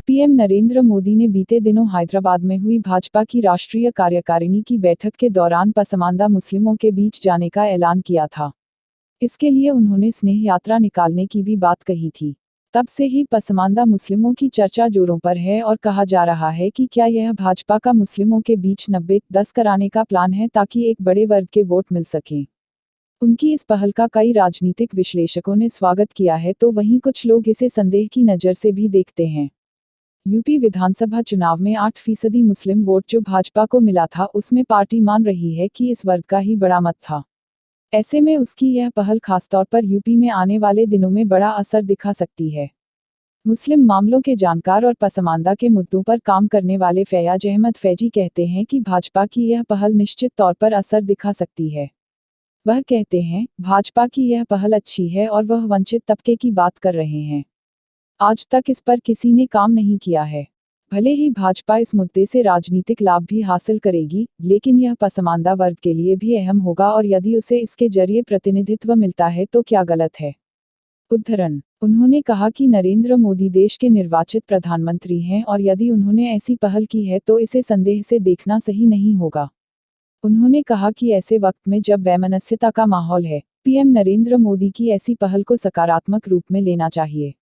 PM Narendra Modi ने बीते दिनों हैदराबाद में हुई भाजपा की राष्ट्रीय कार्यकारिणी की बैठक के दौरान पसमांदा मुस्लिमों के बीच जाने का ऐलान किया था। इसके लिए उन्होंने स्नेह यात्रा निकालने की भी बात कही थी। तब से ही पसमांदा मुस्लिमों की चर्चा जोरों पर है और कहा जा रहा है कि क्या यह भाजपा का मुस्लिमों के बीच 90-10 कराने का प्लान है ताकि एक बड़े वर्ग के वोट मिल सकें। उनकी इस पहल का कई राजनीतिक विश्लेषकों ने स्वागत किया है तो वहीं कुछ लोग इसे संदेह की नज़र से भी देखते हैं। यूपी विधानसभा चुनाव में 8% मुस्लिम वोट जो भाजपा को मिला था उसमें पार्टी मान रही है कि इस वर्ग का ही बड़ा मत था। ऐसे में उसकी यह पहल खासतौर पर यूपी में आने वाले दिनों में बड़ा असर दिखा सकती है। मुस्लिम मामलों के जानकार और पसमांदा के मुद्दों पर काम करने वाले फैयाज अहमद फैजी कहते हैं कि भाजपा की यह पहल निश्चित तौर पर असर दिखा सकती है। वह कहते हैं, भाजपा की यह पहल अच्छी है और वह वंचित तबके की बात कर रहे हैं। आज तक इस पर किसी ने काम नहीं किया है। भले ही भाजपा इस मुद्दे से राजनीतिक लाभ भी हासिल करेगी, लेकिन यह पसमांदा वर्ग के लिए भी अहम होगा और यदि उसे इसके जरिए प्रतिनिधित्व मिलता है तो क्या गलत है। उद्धरण। उन्होंने कहा कि नरेंद्र मोदी देश के निर्वाचित प्रधानमंत्री हैं और यदि उन्होंने ऐसी पहल की है तो इसे संदेह से देखना सही नहीं होगा। उन्होंने कहा कि ऐसे वक्त में जब वैमनस्यता का माहौल है, पीएम नरेंद्र मोदी की ऐसी पहल को सकारात्मक रूप में लेना चाहिए।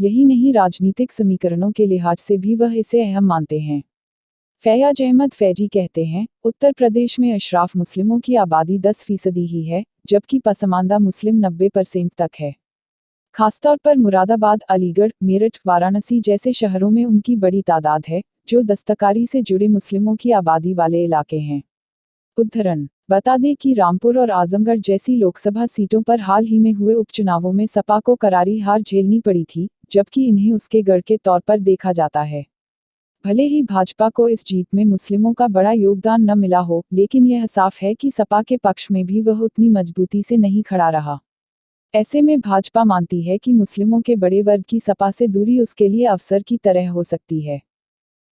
यही नहीं, राजनीतिक समीकरणों के लिहाज से भी वह इसे अहम मानते हैं। फैयाज अहमद फैजी कहते हैं, उत्तर प्रदेश में अशराफ मुस्लिमों की आबादी 10% ही है, जबकि पसमांदा मुस्लिम 90% तक है। खासतौर पर मुरादाबाद, अलीगढ़, मेरठ, वाराणसी जैसे शहरों में उनकी बड़ी तादाद है, जो दस्तकारी से जुड़े मुस्लिमों की आबादी वाले इलाके हैं। उद्धरण। बता दें कि रामपुर और आजमगढ़ जैसी लोकसभा सीटों पर हाल ही में हुए उपचुनावों में सपा को करारी हार झेलनी पड़ी थी, जबकि इन्हें उसके गढ़ के तौर पर देखा जाता है। भले ही भाजपा को इस जीत में मुस्लिमों का बड़ा योगदान न मिला हो, लेकिन यह साफ है कि सपा के पक्ष में भी वह उतनी मजबूती से नहीं खड़ा रहा। ऐसे में भाजपा मानती है कि मुस्लिमों के बड़े वर्ग की सपा से दूरी उसके लिए अवसर की तरह हो सकती है।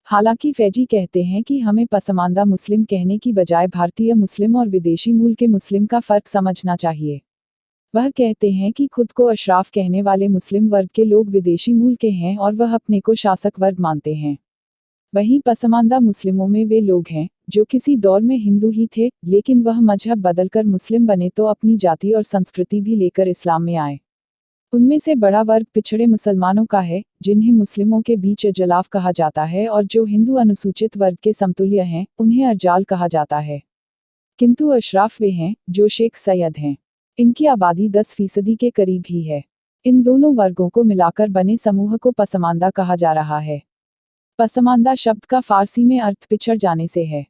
हालांकि फैजी कहते हैं कि हमें पसमांदा मुस्लिम कहने की बजाय भारतीय मुस्लिम और विदेशी मूल के मुस्लिम का फर्क समझना चाहिए। वह कहते हैं कि खुद को अशराफ कहने वाले मुस्लिम वर्ग के लोग विदेशी मूल के हैं और वह अपने को शासक वर्ग मानते हैं। वहीं पसमांदा मुस्लिमों में वे लोग हैं, जो किसी दौर में हिंदू ही थे, लेकिन वह मजहब बदलकर मुस्लिम बने तो अपनी जाति और संस्कृति भी लेकर इस्लाम में आए। उनमें से बड़ा वर्ग पिछड़े मुसलमानों का है, जिन्हें मुस्लिमों के बीच अजलाफ कहा जाता है, और जो हिंदू अनुसूचित वर्ग के समतुल्य हैं, उन्हें अर्जाल कहा जाता है। किंतु अशराफ वे हैं, जो शेख सैयद हैं। इनकी आबादी 10% के करीब ही है। इन दोनों वर्गों को मिलाकर बने समूह को पसमांदा कहा जा रहा है। पसमांदा शब्द का फारसी में अर्थ पिछड़ जाने से है।